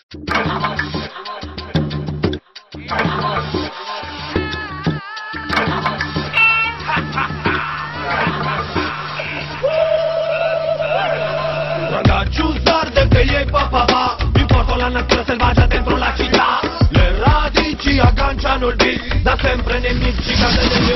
Ragazzi sarde che gli papà, mi porto la natura selvaggia dentro la città. Le radici agganciano il beat, da sempre nemici case degli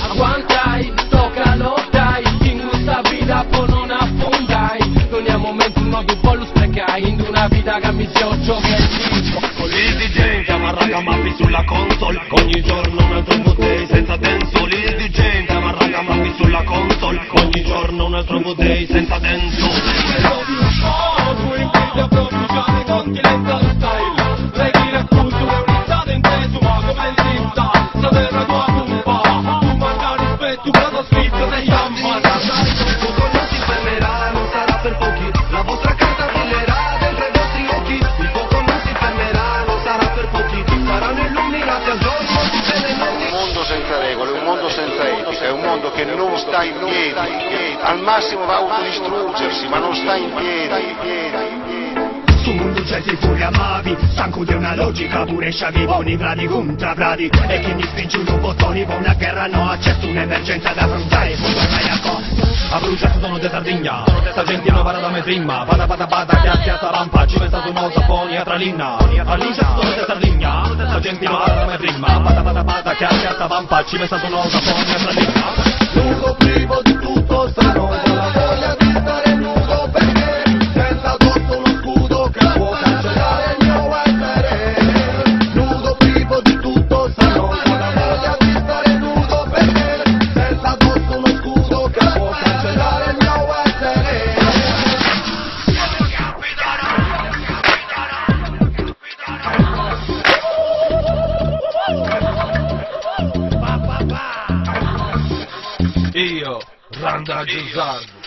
Aguantai, toca lo dai, in questa vita poi non affondai. Non è momento un modo po' lo sprecai, in una vita che mi si con il DJ chiama ragamappi sulla console, ogni giorno un altro VD senza dancehall. Il DJ chiama ragamappi sulla console, ogni giorno un altro VD senza dancehall. Tu invidia proprio già nei continental style, reggae la cultura è unità inteso ma come si sta, sapere tua pompa, tu manca rispetto, bravo scritto degli ammazza. Il fuoco non si fermerà, non sarà per pochi, la vostra carta brillerà dentro i vostri occhi. Il fuoco non si fermerà, non sarà per pochi, saranno illuminati al giorno di bene nomi. Un mondo senza regole, un mondo senza etica, è un mondo che non sta in piedi, al massimo va a autodistruggersi, ma non sta in piedi. Sul mondo c'è sei fuori amavi, stanco di una logica pure sciavi, buoni vradi contra vradi. E chi mi spinge un bottoni per una guerra no, accesso un'emergenza da affrontare, poi tornai a cosa. Ha bruciato sono de Sardegna, sta gente non vada da me prima, bada chiacchia sta rampa, ci pensa su molto poni a tralinna. Ha bruciato sono de Sardegna, sta gente non vada da me prima, bada chiacchia sta rampa, ci pensa su molto poni a tralinna. Nudo privo di tutto strano, con la voglia di stare nudo perché senza addosso uno scudo che può cancellare il mio essere. Nudo privo di tutto strano, con la voglia di stare nudo perché senza addosso uno scudo che può cancellare il mio essere. Io, Randa Giussardo.